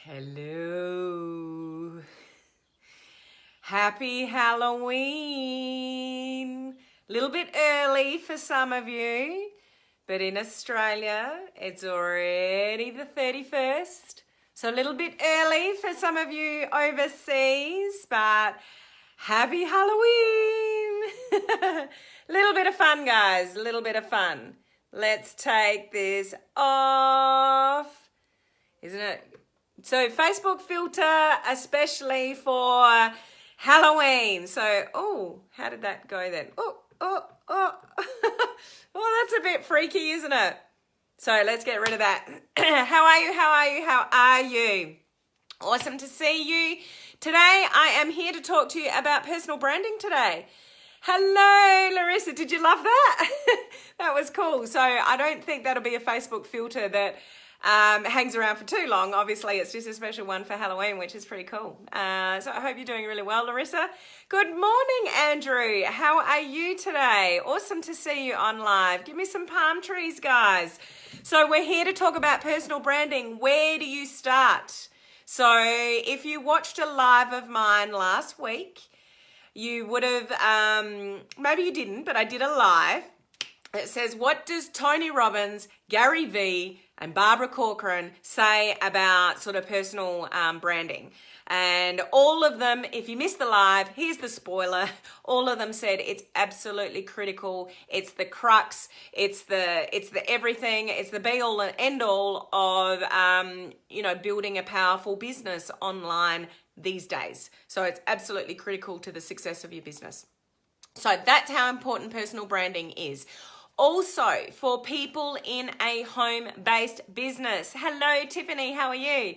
Hello. Happy Halloween. A little bit early for some of you, but in Australia, it's already the 31st. So a little bit early for some of you overseas, but happy Halloween. A little bit of fun, guys, a little bit of fun. Let's take this off. Isn't it? So Facebook filter, especially for Halloween. So, oh, how did that go then? Oh. Well, that's a bit freaky, isn't it? So let's get rid of that. How are you? Awesome to see you. Today, I am here to talk to you about personal branding today. Hello, Larissa. Did you love that? That was cool. So I don't think that'll be a Facebook filter that hangs around for too long. Obviously, it's just a special one for Halloween, which is pretty cool. So I hope you're doing really well, Larissa. Good morning, Andrew. How are you today? Awesome to see you on live. Give me some palm trees, guys. So we're here to talk about personal branding. Where do you start? So if you watched a live of mine last week, you would have, maybe you didn't, but I did a live. It says, what does Tony Robbins, Gary Vee, and Barbara Corcoran say about sort of personal branding? And all of them, if you missed the live, here's the spoiler. All of them said it's absolutely critical. It's the crux. It's the everything. It's the be all and end all of building a powerful business online these days. So it's absolutely critical to the success of your business. So that's how important personal branding is. Also, for people in a home-based business. Hello, Tiffany, how are you?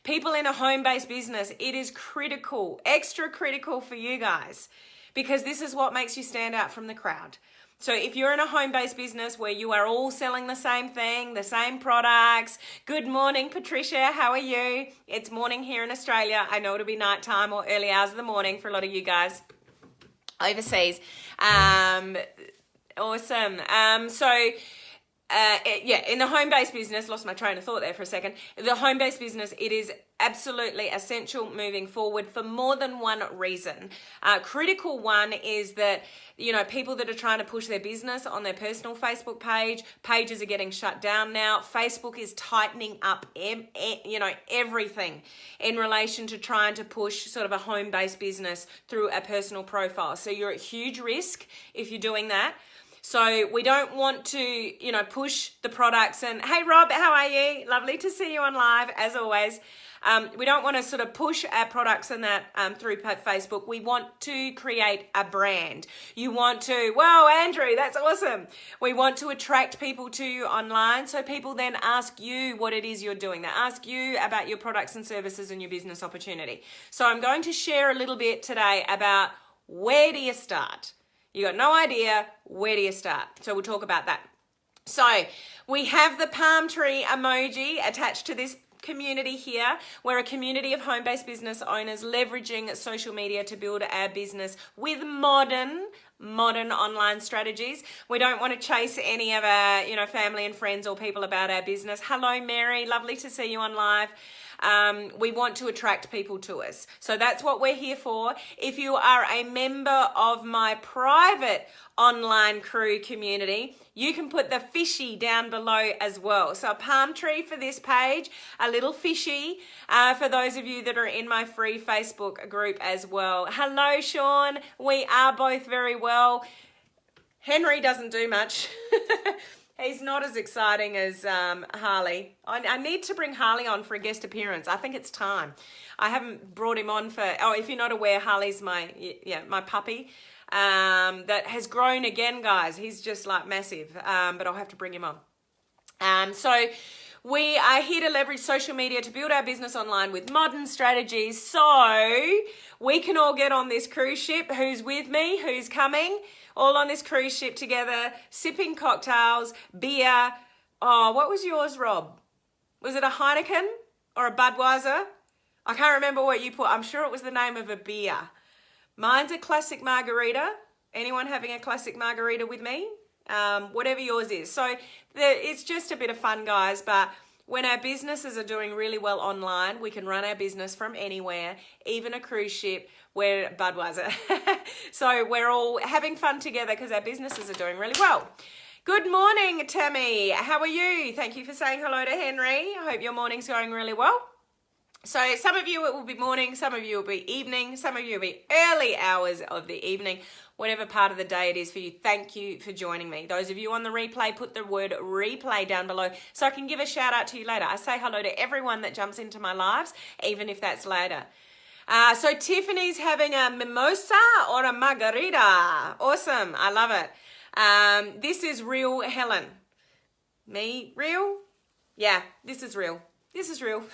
People in a home-based business, it is critical, extra critical for you guys, because this is what makes you stand out from the crowd. So if you're in a home-based business where you are all selling the same thing, the same products. Good morning, Patricia, how are you? It's morning here in Australia. I know it'll be nighttime or early hours of the morning for a lot of you guys overseas. Awesome. In the home-based business, lost my train of thought there for a second. The home-based business, it is absolutely essential moving forward for more than one reason. Critical one is that, people that are trying to push their business on their personal Facebook pages are getting shut down now. Facebook is tightening up, everything in relation to trying to push sort of a home-based business through a personal profile. So you're at huge risk if you're doing that. So we don't want to, push the products and, hey, Rob, how are you? Lovely to see you on live, as always. We don't want to sort of push our products and that through Facebook. We want to create a brand. You want to, wow, Andrew, that's awesome. We want to attract people to you online so people then ask you what it is you're doing. They ask you about your products and services and your business opportunity. So I'm going to share a little bit today about where do you start? You got no idea, where do you start? So we'll talk about that. So we have the palm tree emoji attached to this community here. We're a community of home-based business owners leveraging social media to build our business with modern online strategies. We don't want to chase any of our, family and friends or people about our business. Hello, Mary. Lovely to see you on live. We want to attract people to us. So that's what we're here for. If you are a member of my private online crew community, you can put the fishy down below as well. So a palm tree for this page, a little fishy for those of you that are in my free Facebook group as well. Hello, Sean. We are both very well. Henry doesn't do much. He's not as exciting as Harley. I need to bring Harley on for a guest appearance. I think it's time. I haven't brought him on for, if you're not aware, Harley's my puppy that has grown again, guys. He's just like massive, but I'll have to bring him on. So we are here to leverage social media to build our business online with modern strategies so we can all get on this cruise ship. Who's with me? Who's coming? All on this cruise ship together, sipping cocktails, beer. Oh, what was yours, Rob? Was it a Heineken or a Budweiser? I can't remember what you put. I'm sure it was the name of a beer. Mine's a classic margarita. Anyone having a classic margarita with me? Whatever yours is. So it's just a bit of fun, guys, but When our businesses are doing really well online, we can run our business from anywhere, even a cruise ship. We're Budweiser. So we're all having fun together because our businesses are doing really well. Good morning, Tammy. How are you? Thank you for saying hello to Henry. I hope your morning's going really well. So some of you it will be morning, some of you will be evening, some of you will be early hours of the evening, whatever part of the day it is for you. Thank you for joining me. Those of you on the replay, put the word replay down below so I can give a shout out to you later. I say hello to everyone that jumps into my lives, even if that's later. So Tiffany's having a mimosa or a margarita. Awesome. I love it. This is real Helen. Me? Real? Yeah, this is real. This is real.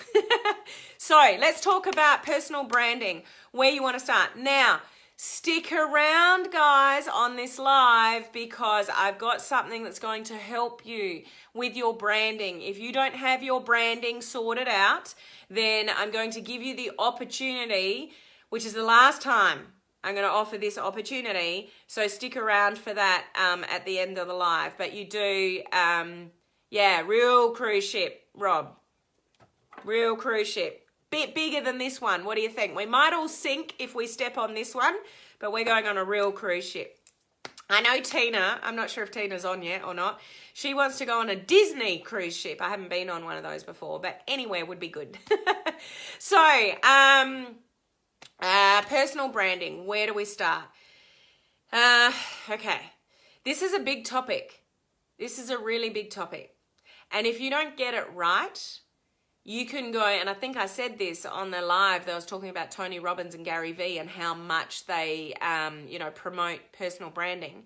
So let's talk about personal branding, where you want to start. Now, stick around, guys, on this live because I've got something that's going to help you with your branding. If you don't have your branding sorted out, then I'm going to give you the opportunity, which is the last time I'm going to offer this opportunity. So stick around for that at the end of the live. But you do, yeah, real cruise ship, Rob. Real cruise ship. Bit bigger than this one. What do you think? We might all sink if we step on this one, but we're going on a real cruise ship. I know Tina, I'm not sure if Tina's on yet or not. She wants to go on a Disney cruise ship. I haven't been on one of those before, but anywhere would be good. So, personal branding. Where do we start? Okay. This is a big topic. This is a really big topic. And if you don't get it right, you can go, and I think I said this on the live that I was talking about Tony Robbins and Gary Vee and how much they, promote personal branding,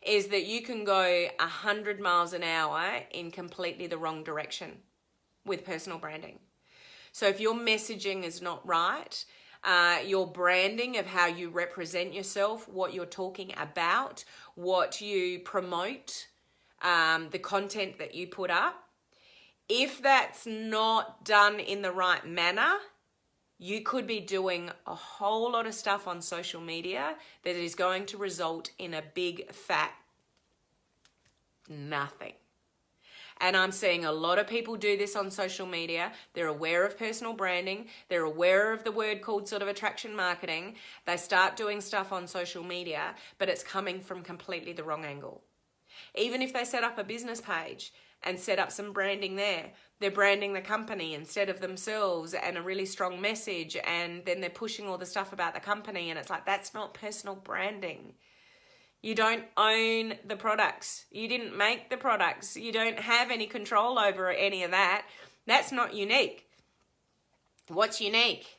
is that you can go 100 miles an hour in completely the wrong direction with personal branding. So if your messaging is not right, your branding of how you represent yourself, what you're talking about, what you promote, the content that you put up, if that's not done in the right manner, you could be doing a whole lot of stuff on social media that is going to result in a big fat nothing. And I'm seeing a lot of people do this on social media. They're aware of personal branding. They're aware of the word called sort of attraction marketing. They start doing stuff on social media, but it's coming from completely the wrong angle. Even if they set up a business page and set up some branding there, they're branding the company instead of themselves and a really strong message, and then they're pushing all the stuff about the company, and it's like, that's not personal branding. You don't own the products. You didn't make the products. You don't have any control over any of that. That's not unique. What's unique?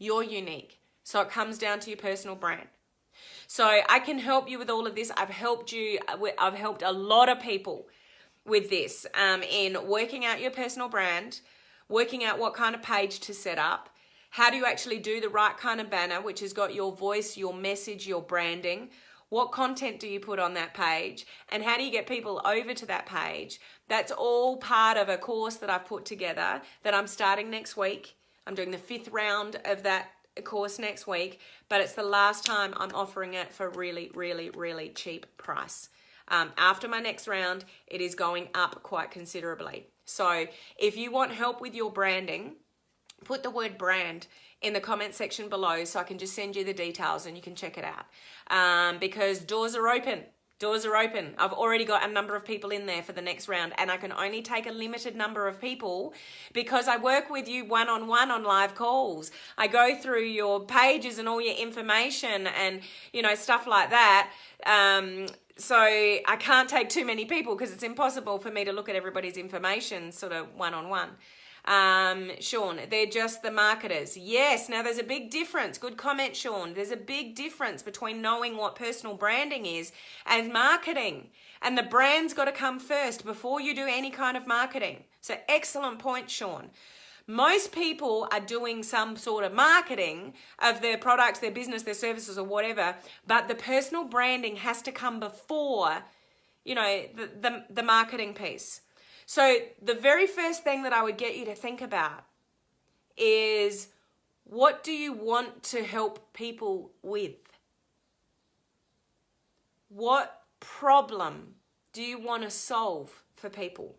You're unique. So it comes down to your personal brand. So I can help you with all of this. I've helped a lot of people with this in working out your personal brand, working out what kind of page to set up, how do you actually do the right kind of banner, which has got your voice, your message, your branding, what content do you put on that page, and how do you get people over to that page. That's all part of a course that I've put together that I'm starting next week. I'm doing the 5th round of that course next week, but it's the last time I'm offering it for really, really, really cheap price. After my next round, it is going up quite considerably. So if you want help with your branding, put the word brand in the comment section below so I can just send you the details and you can check it out. Because doors are open. Doors are open. I've already got a number of people in there for the next round, and I can only take a limited number of people because I work with you one-on-one on live calls. I go through your pages and all your information and, stuff like that. So I can't take too many people because it's impossible for me to look at everybody's information sort of one-on-one. Sean, they're just the marketers. Yes, now there's a big difference. Good comment, Sean. There's a big difference between knowing what personal branding is and marketing. And the brand's got to come first before you do any kind of marketing. So excellent point, Sean. Most people are doing some sort of marketing of their products, their business, their services or whatever, but the personal branding has to come before, the marketing piece. So the very first thing that I would get you to think about is, what do you want to help people with? What problem do you want to solve for people?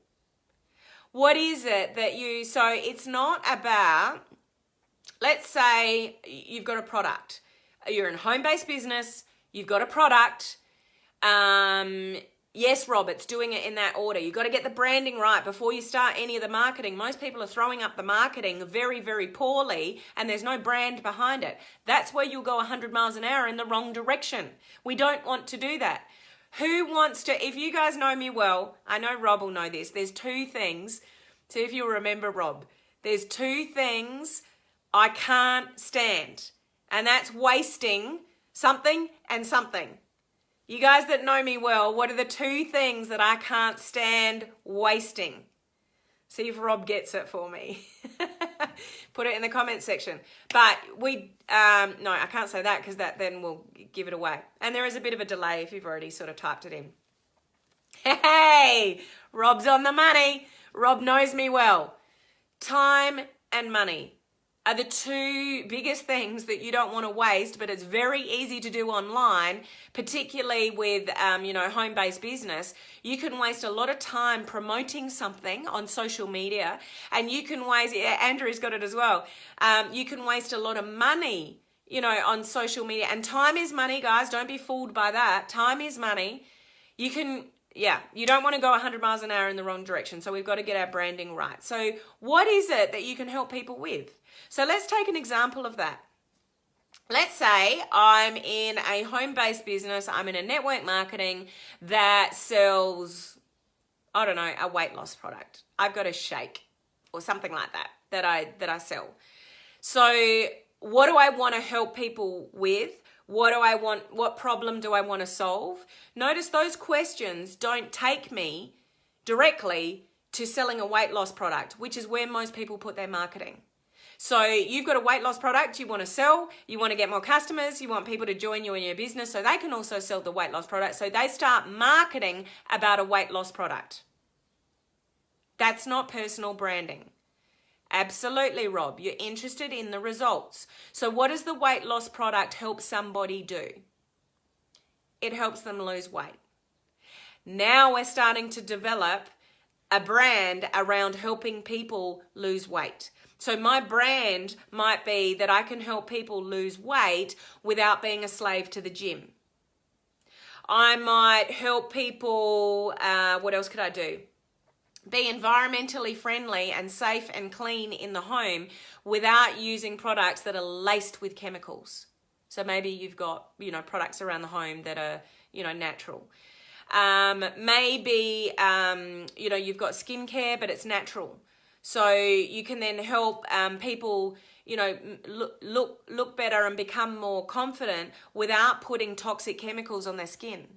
What is it that you, so it's not about, let's say you've got a product. You're in a home-based business, you've got a product. Yes, Rob, it's doing it in that order. You've got to get the branding right before you start any of the marketing. Most people are throwing up the marketing very, very poorly, and there's no brand behind it. That's where you'll go 100 miles an hour in the wrong direction. We don't want to do that. Who wants to, if you guys know me well, I know Rob will know this, there's two things, see if you'll remember Rob, there's two things I can't stand, and that's wasting something and something. You guys that know me well, what are the two things that I can't stand wasting? See if Rob gets it for me. Put it in the comment section. But no, I can't say that because that then will give it away. And there is a bit of a delay if you've already sort of typed it in. Hey, Rob's on the money. Rob knows me well. Time and money are the two biggest things that you don't want to waste, but it's very easy to do online, particularly with, home-based business. You can waste a lot of time promoting something on social media, and you can waste, Andrew's got it as well, you can waste a lot of money, on social media, and time is money, guys. Don't be fooled by that. Time is money. You don't want to go 100 miles an hour in the wrong direction. So we've got to get our branding right. So what is it that you can help people with? So let's take an example of that. Let's say I'm in a home-based business. I'm in a network marketing that sells, I don't know, a weight loss product. I've got a shake or something like that I sell. So what do I want to help people with? What problem do I want to solve? Notice those questions don't take me directly to selling a weight loss product, which is where most people put their marketing. So you've got a weight loss product you want to sell, you want to get more customers, you want people to join you in your business so they can also sell the weight loss product. So they start marketing about a weight loss product. That's not personal branding. Absolutely, Rob. You're interested in the results. So what does the weight loss product help somebody do? It helps them lose weight. Now we're starting to develop a brand around helping people lose weight. So my brand might be that I can help people lose weight without being a slave to the gym. I might help people, what else could I do? Be environmentally friendly and safe and clean in the home without using products that are laced with chemicals. So maybe you've got, products around the home that are, natural. Maybe, you've got skincare, but it's natural. So you can then help people, look better and become more confident without putting toxic chemicals on their skin.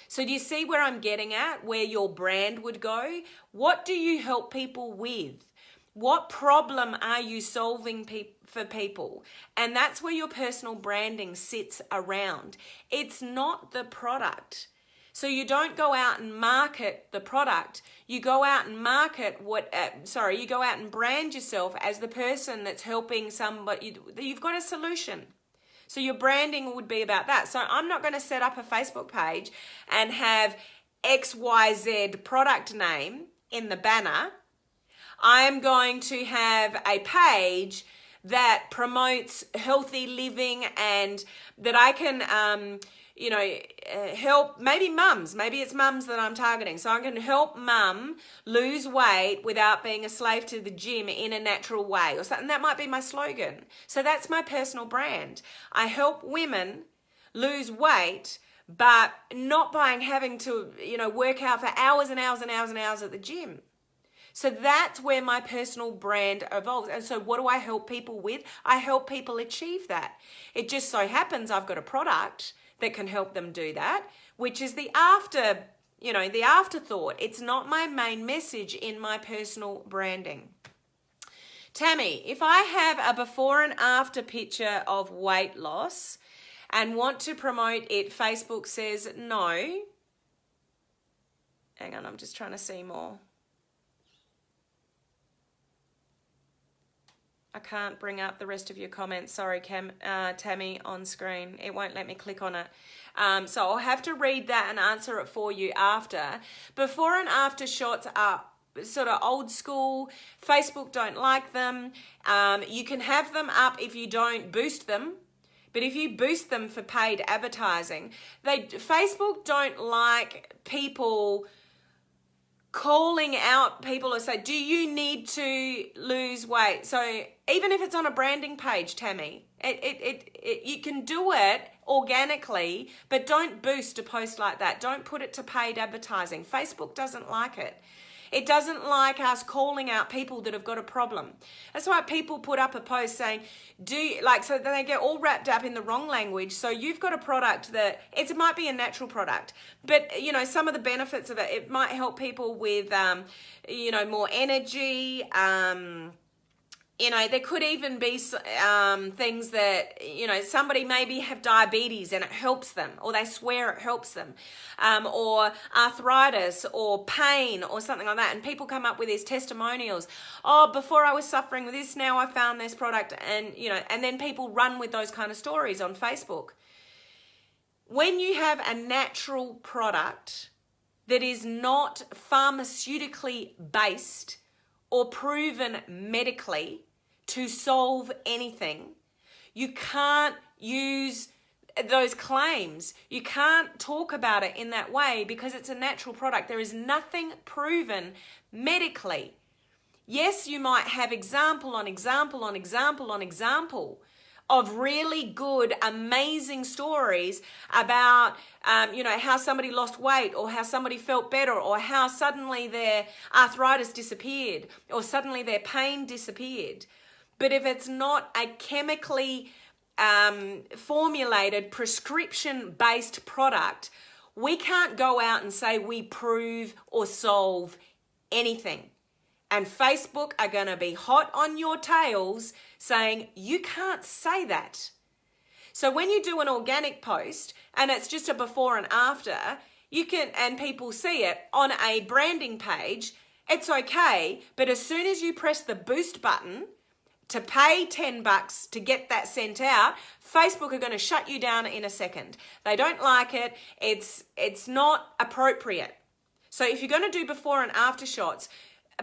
So do you see where I'm getting at, where your brand would go? What do you help people with? What problem are you solving for people? And that's where your personal branding sits around. It's not the product. So you don't go out and market the product. You go out and you go out and brand yourself as the person that's helping somebody. You've got a solution. So your branding would be about that. So I'm not going to set up a Facebook page and have XYZ product name in the banner. I'm going to have a page that promotes healthy living and that I can, help maybe mums. Maybe it's mums that I'm targeting. So I can help mum lose weight without being a slave to the gym in a natural way or something. That might be my slogan. So that's my personal brand. I help women lose weight, but not by having to, work out for hours and hours and hours and hours at the gym. So that's where my personal brand evolves. And so what do I help people with? I help people achieve that. It just so happens I've got a product that can help them do that, which is the afterthought. It's not my main message in my personal branding. Tammy, if I have a before and after picture of weight loss and want to promote it, Facebook says no. Hang on, I'm just trying to see more. I can't bring up the rest of your comments. Sorry, Tammy, on screen. It won't let me click on it. So I'll have to read that and answer it for you after. Before and after shots are sort of old school. Facebook don't like them. You can have them up if you don't boost them. But if you boost them for paid advertising, Facebook don't like people calling out people or say, do you need to lose weight? So even if it's on a branding page, Tammy, you can do it organically, but don't boost a post like that. Don't put it to paid advertising. Facebook doesn't like it. It doesn't like us calling out people that have got a problem. That's why people put up a post saying, so then they get all wrapped up in the wrong language. So you've got a product that, it might be a natural product, but some of the benefits of it, it might help people with, more energy, there could even be things that, somebody maybe have diabetes and it helps them, or they swear it helps them, or arthritis or pain or something like that. And people come up with these testimonials. Oh, before I was suffering with this, now I found this product. And, and then people run with those kind of stories on Facebook. When you have a natural product that is not pharmaceutically based or proven medically to solve anything, you can't use those claims. You can't talk about it in that way because it's a natural product. There is nothing proven medically. Yes, you might have example on example on example on example of really good, amazing stories about, how somebody lost weight, or how somebody felt better, or how suddenly their arthritis disappeared, or suddenly their pain disappeared. But if it's not a chemically formulated, prescription-based product, we can't go out and say we prove or solve anything. And Facebook are going to be hot on your tails saying, you can't say that. So when you do an organic post and it's just a before and after, and people see it on a branding page, it's okay. But as soon as you press the boost button to pay $10 to get that sent out, Facebook are going to shut you down in a second. They don't like it. It's not appropriate. So if you're going to do before and after shots,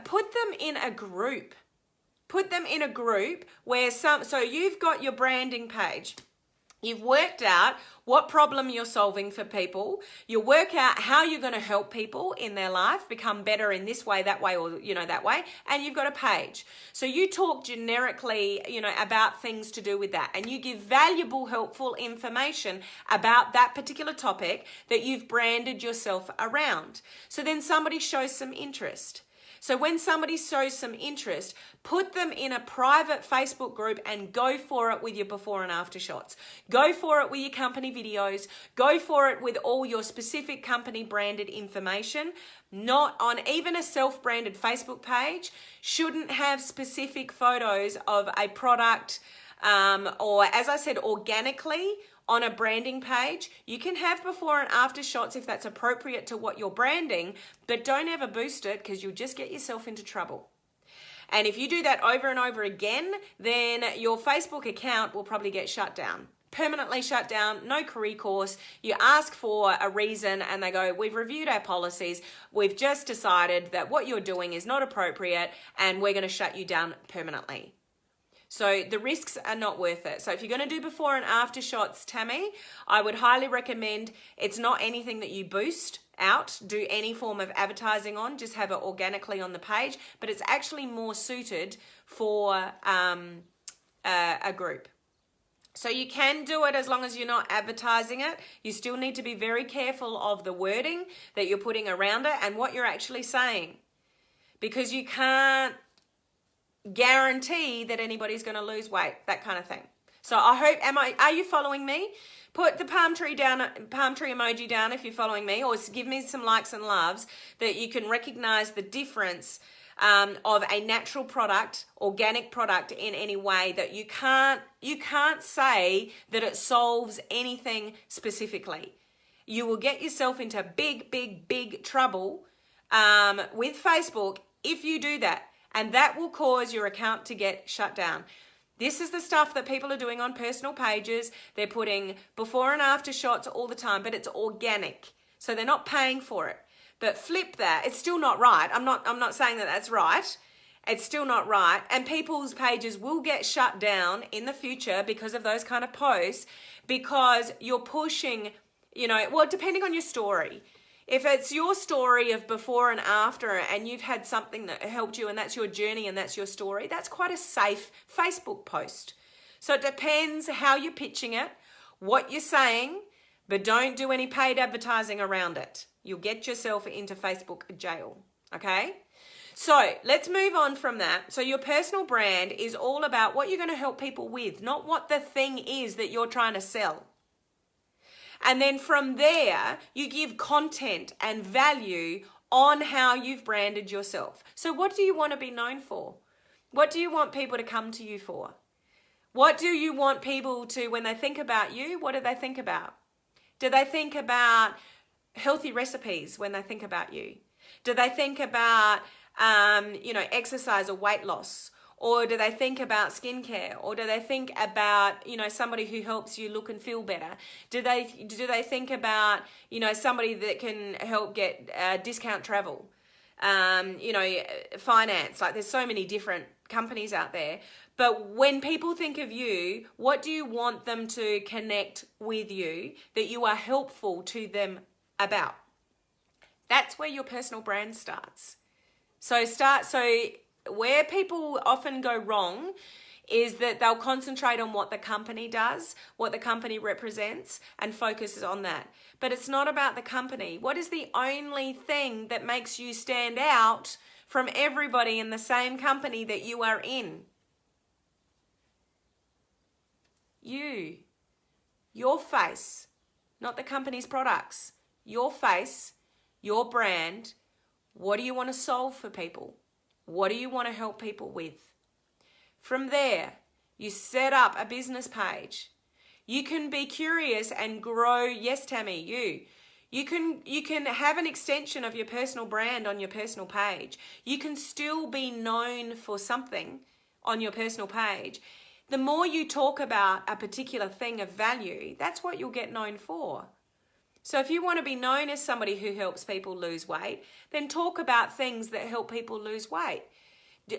put them in a group. Put them in a group where so you've got your branding page. You've worked out what problem you're solving for people. You work out how you're going to help people in their life become better in this way, that way, or, that way. And you've got a page. So you talk generically, about things to do with that. And you give valuable, helpful information about that particular topic that you've branded yourself around. So then somebody shows some interest. So when somebody shows some interest, put them in a private Facebook group and go for it with your before and after shots. Go for it with your company videos. Go for it with all your specific company branded information. Not on even a self-branded Facebook page shouldn't have specific photos of a product or, as I said, organically. On a branding page, you can have before and after shots if that's appropriate to what you're branding, but don't ever boost it because you'll just get yourself into trouble. And if you do that over and over again, then your Facebook account will probably get shut down. Permanently shut down, no recourse. You ask for a reason and they go, we've reviewed our policies. We've just decided that what you're doing is not appropriate and we're going to shut you down permanently. So the risks are not worth it. So if you're going to do before and after shots, Tammy, I would highly recommend it's not anything that you boost out, do any form of advertising on, just have it organically on the page, but it's actually more suited for a group. So you can do it as long as you're not advertising it. You still need to be very careful of the wording that you're putting around it and what you're actually saying, because you can't guarantee that anybody's going to lose weight, that kind of thing. So I hope, are you following me? Put the palm tree emoji down if you're following me, or give me some likes and loves that you can recognize the difference of a natural product, organic product in any way that you can't say that it solves anything specifically. You will get yourself into big trouble with Facebook if you do that. And that will cause your account to get shut down. This is the stuff that people are doing on personal pages. They're putting before and after shots all the time, but it's organic. So they're not paying for it. But flip that, it's still not right. I'm not saying that that's right. It's still not right. And people's pages will get shut down in the future because of those kind of posts, because you're pushing, well, depending on your story. If it's your story of before and after and you've had something that helped you and that's your journey and that's your story, that's quite a safe Facebook post. So it depends how you're pitching it, what you're saying, but don't do any paid advertising around it. You'll get yourself into Facebook jail, okay? So let's move on from that. So your personal brand is all about what you're going to help people with, not what the thing is that you're trying to sell. And then from there, you give content and value on how you've branded yourself. So what do you want to be known for? What do you want people to come to you for? What do you want people to, when they think about you, what do they think about? Do they think about healthy recipes when they think about you? Do they think about, exercise or weight loss? Or do they think about skincare? Or do they think about, somebody who helps you look and feel better? Do they think about, somebody that can help get discount travel? Finance, like there's so many different companies out there. But when people think of you, what do you want them to connect with you that you are helpful to them about? That's where your personal brand starts. So where people often go wrong is that they'll concentrate on what the company does, what the company represents, and focuses on that. But it's not about the company. What is the only thing that makes you stand out from everybody in the same company that you are in? You. Your face, not the company's products. Your face, your brand. What do you want to solve for people? What do you want to help people with? From there, you set up a business page. You can be curious and grow. Yes, Tammy, you can have an extension of your personal brand on your personal page. You can still be known for something on your personal page. The more you talk about a particular thing of value, that's what you'll get known for. So if you want to be known as somebody who helps people lose weight, then talk about things that help people lose weight.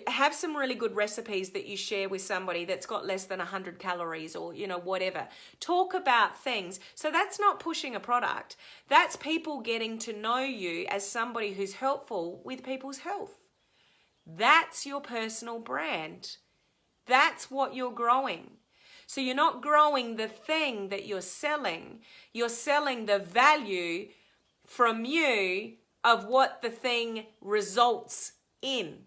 Have some really good recipes that you share with somebody that's got less than 100 calories or, whatever. Talk about things. So that's not pushing a product. That's people getting to know you as somebody who's helpful with people's health. That's your personal brand. That's what you're growing. So you're not growing the thing that you're selling. You're selling the value from you of what the thing results in.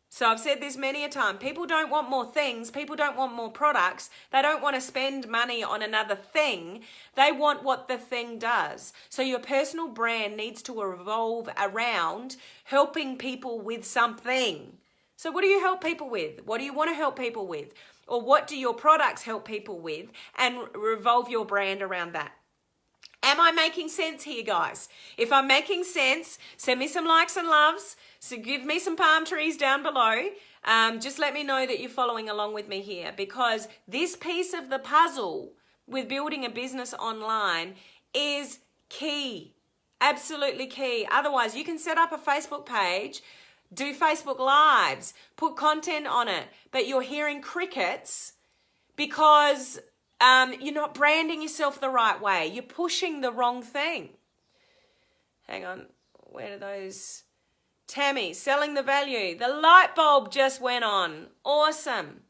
So I've said this many a time. People don't want more things. People don't want more products. They don't want to spend money on another thing. They want what the thing does. So your personal brand needs to revolve around helping people with something. So what do you help people with? What do you want to help people with? Or what do your products help people with? And revolve your brand around that. Am I making sense here, guys? If I'm making sense, send me some likes and loves. So give me some palm trees down below. Just let me know that you're following along with me here, because this piece of the puzzle with building a business online is key. Absolutely key. Otherwise, you can set up a Facebook page, do Facebook Lives, put content on it, but you're hearing crickets because you're not branding yourself the right way. You're pushing the wrong thing. Hang on. Where are those? Tammy, selling the value. The light bulb just went on. Awesome.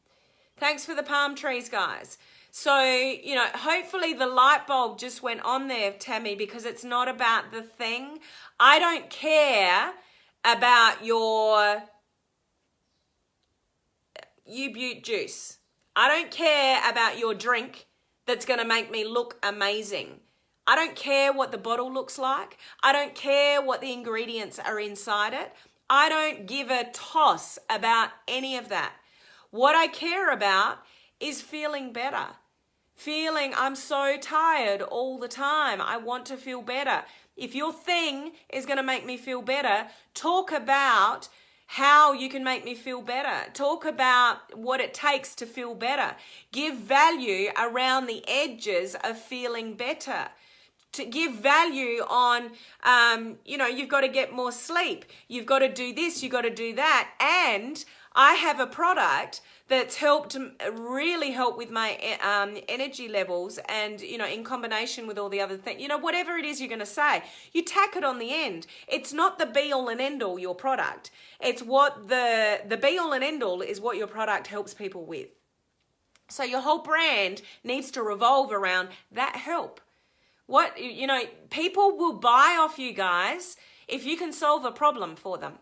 Thanks for the palm trees, guys. So, hopefully the light bulb just went on there, Tammy, because it's not about the thing. I don't care about your U-Butte juice. I don't care about your drink that's going to make me look amazing. I don't care what the bottle looks like. I don't care what the ingredients are inside it. I don't give a toss about any of that. What I care about is feeling better. Feeling I'm so tired all the time. I want to feel better. If your thing is going to make me feel better, talk about how you can make me feel better. Talk about what it takes to feel better. Give value around the edges of feeling better. to give value on, you've got to get more sleep. You've got to do this, you've got to do that. And I have a product that's really helped with my energy levels, and, in combination with all the other things, whatever it is you're going to say, you tack it on the end. It's not the be all and end all, your product. It's what the be all and end all is what your product helps people with. So your whole brand needs to revolve around that help. People will buy off you guys if you can solve a problem for them.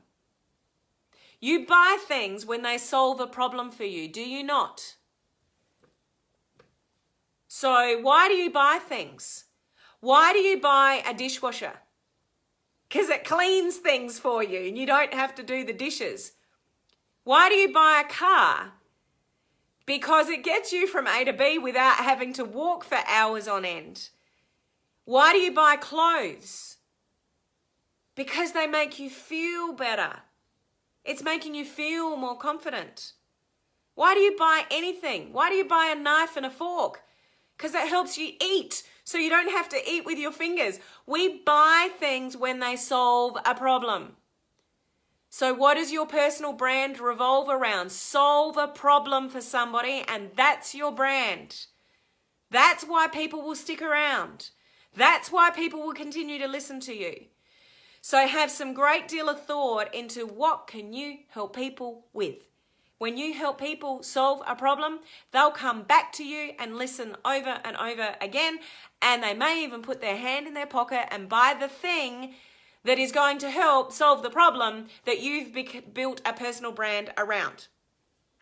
You buy things when they solve a problem for you, do you not? So why do you buy things? Why do you buy a dishwasher? Because it cleans things for you and you don't have to do the dishes. Why do you buy a car? Because it gets you from A to B without having to walk for hours on end. Why do you buy clothes? Because they make you feel better. It's making you feel more confident. Why do you buy anything? Why do you buy a knife and a fork? Because it helps you eat, so you don't have to eat with your fingers. We buy things when they solve a problem. So what does your personal brand revolve around? Solve a problem for somebody, and that's your brand. That's why people will stick around. That's why people will continue to listen to you. So have some great deal of thought into what can you help people with. When you help people solve a problem, they'll come back to you and listen over and over again, and they may even put their hand in their pocket and buy the thing that is going to help solve the problem that you've built a personal brand around.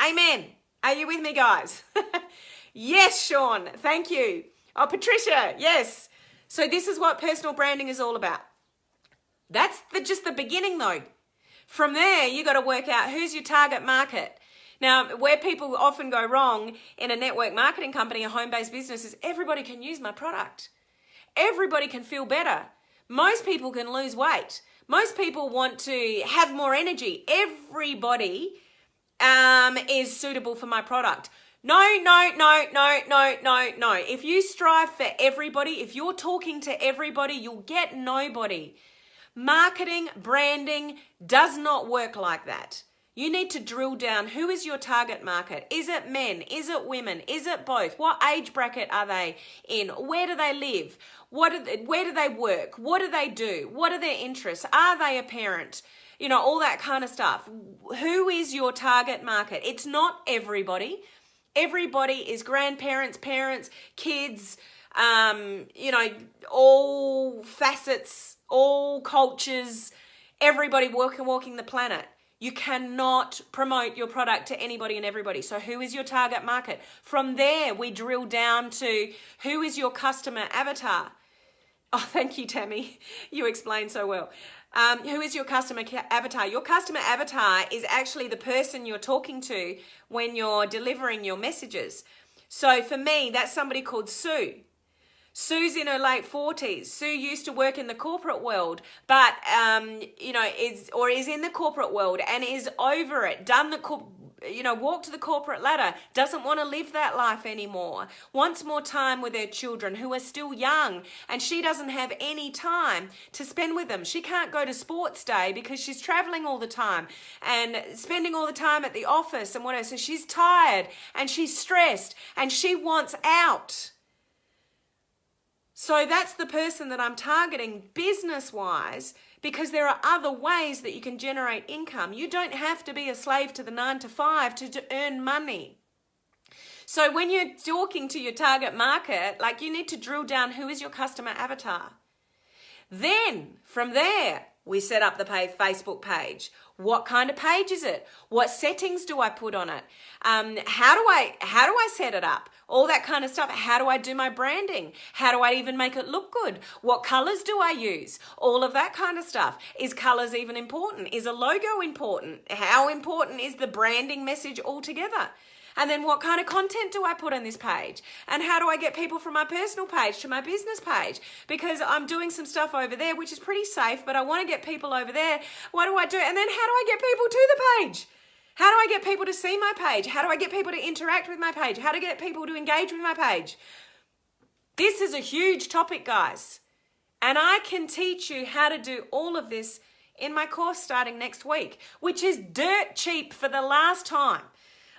Amen. Are you with me, guys? Yes, Sean. Thank you. Oh, Patricia. Yes. So this is what personal branding is all about. That's just the beginning, though. From there, you got to work out who's your target market. Now, where people often go wrong in a network marketing company, a home-based business, is everybody can use my product. Everybody can feel better. Most people can lose weight. Most people want to have more energy. Everybody is suitable for my product. No. If you strive for everybody, if you're talking to everybody, you'll get nobody. Marketing, branding does not work like that. You need to drill down, who is your target market? Is it men? Is it women? Is it both? What age bracket are they in? Where do they live? Where do they work? What do they do? What are their interests? Are they a parent? All that kind of stuff. Who is your target market? It's not everybody. Everybody is grandparents, parents, kids, all facets, all cultures, everybody walking the planet. You cannot promote your product to anybody and everybody. So who is your target market? From there, we drill down to who is your customer avatar? Oh, thank you, Tammy. You explained so well. Who is your customer avatar? Your customer avatar is actually the person you're talking to when you're delivering your messages. So for me, that's somebody called Sue. Sue's in her late 40s. Sue used to work in the corporate world, but, is in the corporate world and is over it, walked the corporate ladder, doesn't want to live that life anymore, wants more time with her children who are still young, and she doesn't have any time to spend with them. She can't go to sports day because she's traveling all the time and spending all the time at the office and whatever. So she's tired and she's stressed and she wants out. So that's the person that I'm targeting business-wise, because there are other ways that you can generate income. You don't have to be a slave to the 9 to 5 to earn money. So when you're talking to your target market, you need to drill down who is your customer avatar. Then from there, we set up the Facebook page. What kind of page is it? What settings do I put on it? How do I set it up? All that kind of stuff. How do I do my branding? How do I even make it look good? What colors do I use? All of that kind of stuff. Is colors even important? Is a logo important? How important is the branding message altogether? And then what kind of content do I put on this page? And how do I get people from my personal page to my business page? Because I'm doing some stuff over there, which is pretty safe, but I want to get people over there. What do I do? And then how do I get people to the page? How do I get people to see my page? How do I get people to interact with my page? How to get people to engage with my page? This is a huge topic, guys. And I can teach you how to do all of this in my course starting next week, which is dirt cheap for the last time.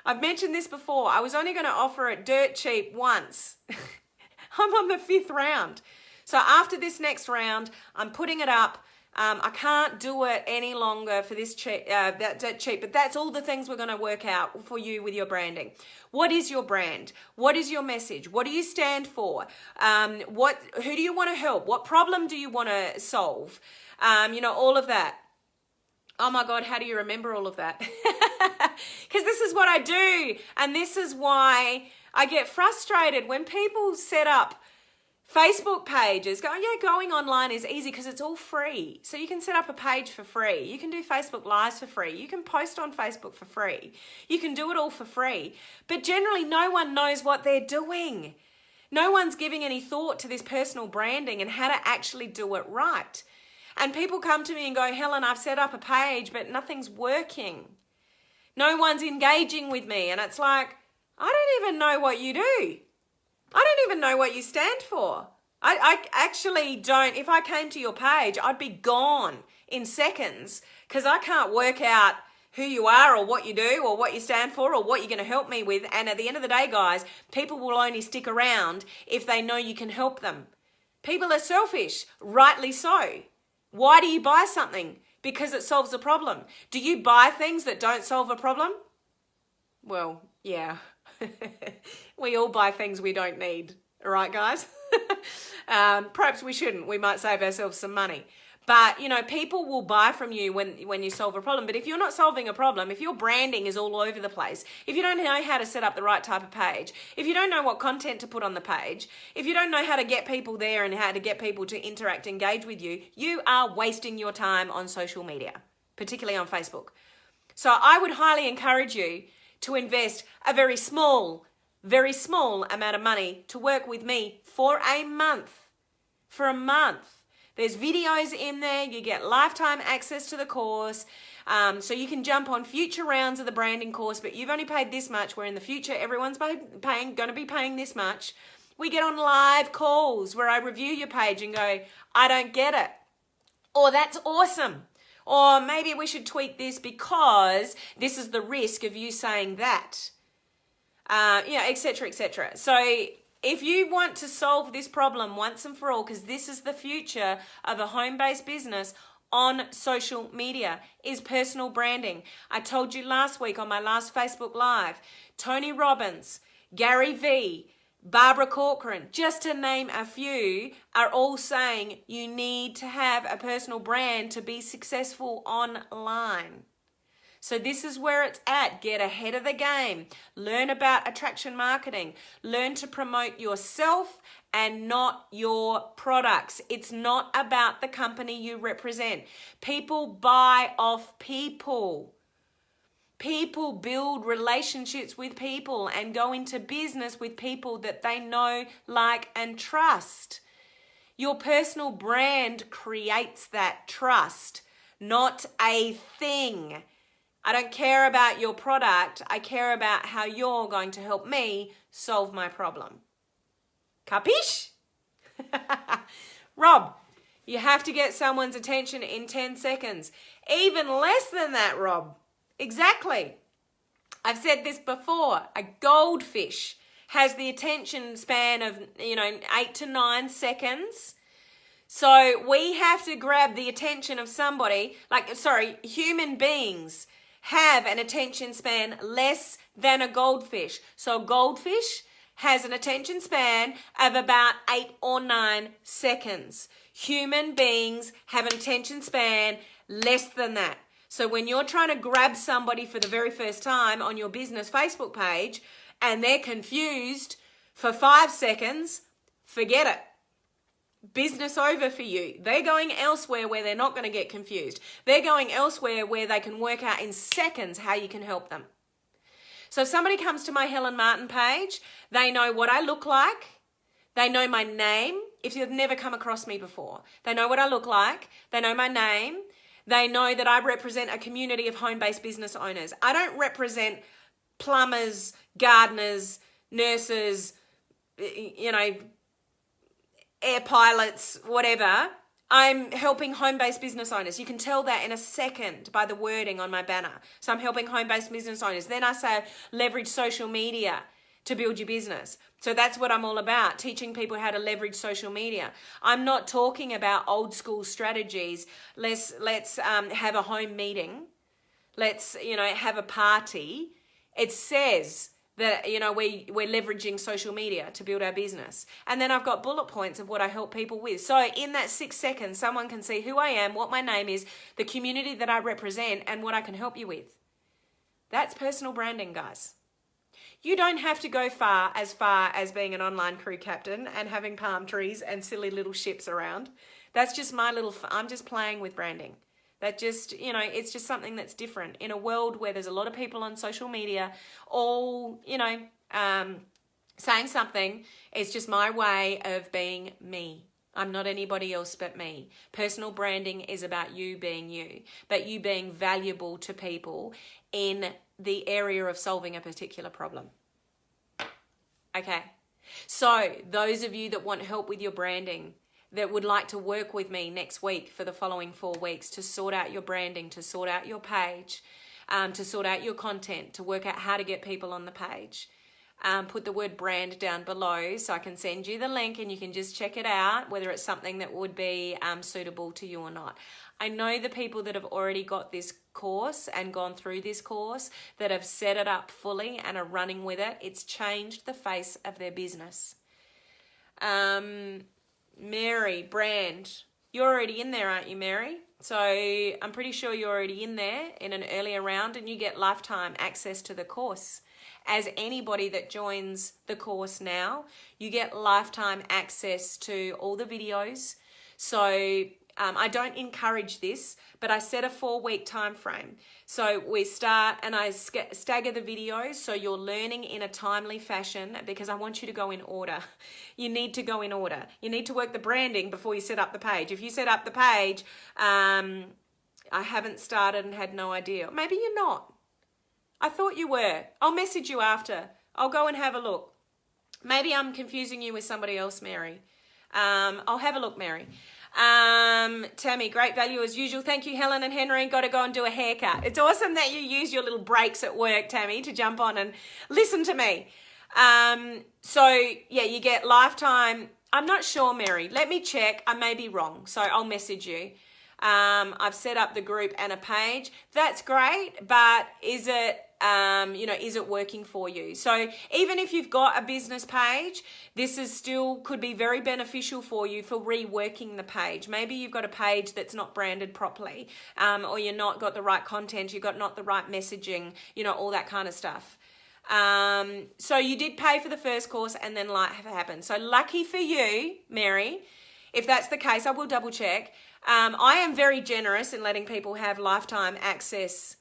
I've mentioned this before. I was only going to offer it dirt cheap once. I'm on the 5th round. So after this next round, I'm putting it up. I can't do it any longer for this cheap, that cheap, but that's all the things we're going to work out for you with your branding. What is your brand? What is your message? What do you stand for? Who do you want to help? What problem do you want to solve? All of that. Oh my God, how do you remember all of that? Because this is what I do. And this is why I get frustrated when people set up Facebook pages. Going online is easy because it's all free. So you can set up a page for free. You can do Facebook Lives for free. You can post on Facebook for free. You can do it all for free. But generally, no one knows what they're doing. No one's giving any thought to this personal branding and how to actually do it right. And people come to me and go, Helen, I've set up a page, but nothing's working. No one's engaging with me. And it's like, I don't even know what you do. I don't even know what you stand for. I actually don't. If I came to your page, I'd be gone in seconds because I can't work out who you are or what you do or what you stand for or what you're going to help me with. And at the end of the day, guys, people will only stick around if they know you can help them. People are selfish, rightly so. Why do you buy something? Because it solves a problem. Do you buy things that don't solve a problem? Well, yeah. We all buy things we don't need. All right, guys? Perhaps we shouldn't. We might save ourselves some money. But, people will buy from you when you solve a problem. But if you're not solving a problem, if your branding is all over the place, if you don't know how to set up the right type of page, if you don't know what content to put on the page, if you don't know how to get people there and how to get people to interact, engage with you, you are wasting your time on social media, particularly on Facebook. So I would highly encourage you to invest a very small amount of money to work with me for a month. For a month. There's videos in there. You get lifetime access to the course. So you can jump on future rounds of the branding course, but you've only paid this much, where in the future, everyone's going to be paying this much. We get on live calls where I review your page and go, I don't get it. Or that's awesome. Or maybe we should tweak this because this is the risk of you saying that. etc., etc. So if you want to solve this problem once and for all, because this is the future of a home-based business on social media, is personal branding. I told you last week on my last Facebook Live, Tony Robbins, Gary Vee, Barbara Corcoran, just to name a few, are all saying you need to have a personal brand to be successful online. So this is where it's at. Get ahead of the game. Learn about attraction marketing. Learn to promote yourself and not your products. It's not about the company you represent. People buy off people. People build relationships with people and go into business with people that they know, like, and trust. Your personal brand creates that trust, not a thing. I don't care about your product. I care about how you're going to help me solve my problem. Capiche? Rob, you have to get someone's attention in 10 seconds. Even less than that, Rob. Exactly. I've said this before. A goldfish has the attention span of, 8 to 9 seconds. So we have to grab the attention of somebody, human beings have an attention span less than a goldfish. So a goldfish has an attention span of about 8 or 9 seconds. Human beings have an attention span less than that. So when you're trying to grab somebody for the very first time on your business Facebook page and they're confused for 5 seconds, forget it. Business over for you. They're going elsewhere where they're not going to get confused. They're going elsewhere where they can work out in seconds how you can help them. So if somebody comes to my Helen Martin page, they know what I look like. They know my name. If you've never come across me before, they know what I look like. They know my name. They know that I represent a community of home-based business owners. I don't represent plumbers, gardeners, nurses, air pilots, whatever. I'm helping home-based business owners. You can tell that in a second by the wording on my banner. So I'm helping home-based business owners. Then I say leverage social media to build your business. So that's what I'm all about, teaching people how to leverage social media. I'm not talking about old school strategies. Let's have a home meeting. Let's, have a party. It says that, we're leveraging social media to build our business. And then I've got bullet points of what I help people with. So in that 6 seconds, someone can see who I am, what my name is, the community that I represent, and what I can help you with. That's personal branding, guys. You don't have to go far as being an online crew captain and having palm trees and silly little ships around. That's just I'm just playing with branding. That just, it's just something that's different in a world where there's a lot of people on social media all, saying something. It's just my way of being me. I'm not anybody else but me. Personal branding is about you being you, but you being valuable to people in the area of solving a particular problem. Okay. So those of you that want help with your branding, that would like to work with me next week for the following 4 weeks to sort out your branding, to sort out your page, to sort out your content, to work out how to get people on the page. Put the word brand down below so I can send you the link and you can just check it out, whether it's something that would be suitable to you or not. I know the people that have already got this course and gone through this course, that have set it up fully and are running with it. It's changed the face of their business. Mary, brand. You're already in there, aren't you, Mary? So I'm pretty sure you're already in there in an earlier round, and you get lifetime access to the course. As anybody that joins the course now, you get lifetime access to all the videos. So I don't encourage this, but I set a 4-week time frame. So we start and I stagger the videos so you're learning in a timely fashion, because I want you to go in order. You need to go in order. You need to work the branding before you set up the page. If you set up the page, I haven't started and had no idea. Maybe you're not. I thought you were. I'll message you after. I'll go and have a look. Maybe I'm confusing you with somebody else, Mary. I'll have a look, Mary. Tammy, great value as usual. Thank you, Helen and Henry. Got to go and do a haircut. It's awesome that you use your little breaks at work, Tammy, to jump on and listen to me. So yeah, you get lifetime. I'm not sure, Mary. Let me check. I may be wrong, so I'll message you. I've set up the group and a page. That's great, but is it is it working for you? So even if you've got a business page, this is still could be very beneficial for you for reworking the page. Maybe you've got a page that's not branded properly, or you're not got the right content, you've got not the right messaging, all that kind of stuff. So you did pay for the first course and then life happened. So lucky for you, Mary. If that's the case, I will double check. I am very generous in letting people have lifetime access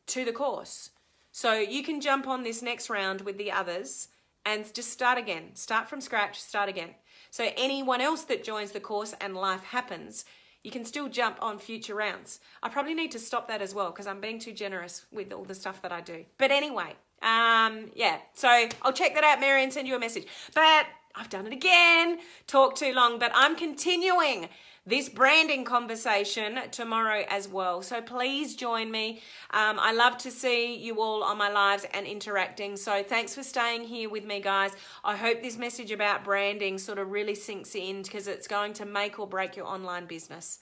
to the course. So you can jump on this next round with the others and just start again. Start from scratch, start again. So anyone else that joins the course and life happens, you can still jump on future rounds. I probably need to stop that as well because I'm being too generous with all the stuff that I do. But anyway, yeah. So I'll check that out, Mary, and send you a message. But I've done it again. Talk too long, but I'm continuing this branding conversation tomorrow as well. So please join me. I love to see you all on my lives and interacting. So thanks for staying here with me, guys. I hope this message about branding sort of really sinks in, because it's going to make or break your online business.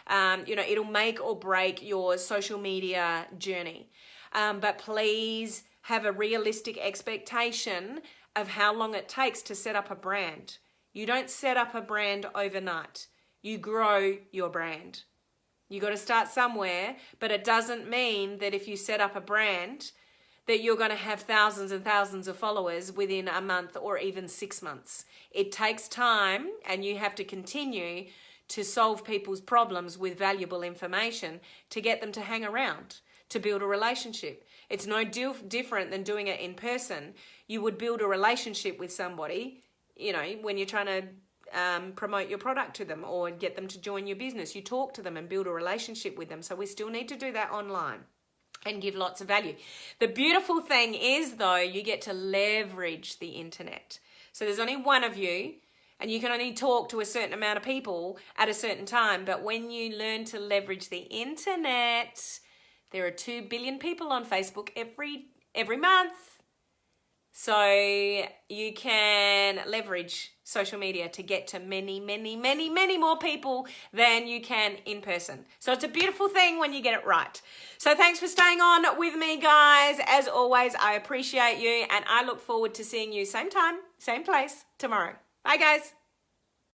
It'll make or break your social media journey. But please have a realistic expectation of how long it takes to set up a brand. You don't set up a brand overnight. You grow your brand. You got to start somewhere, but it doesn't mean that if you set up a brand that you're going to have thousands and thousands of followers within a month or even 6 months. It takes time, and you have to continue to solve people's problems with valuable information to get them to hang around, to build a relationship. It's no different than doing it in person. You would build a relationship with somebody, when you're trying to promote your product to them or get them to join your business. You talk to them and build a relationship with them. So we still need to do that online and give lots of value. The beautiful thing is, though, you get to leverage the internet. So there's only one of you, and you can only talk to a certain amount of people at a certain time. But when you learn to leverage the internet, there are 2 billion people on Facebook every month. So you can leverage social media to get to many, many, many, many more people than you can in person. So it's a beautiful thing when you get it right. So thanks for staying on with me, guys. As always, I appreciate you, and I look forward to seeing you same time, same place tomorrow. Bye, guys.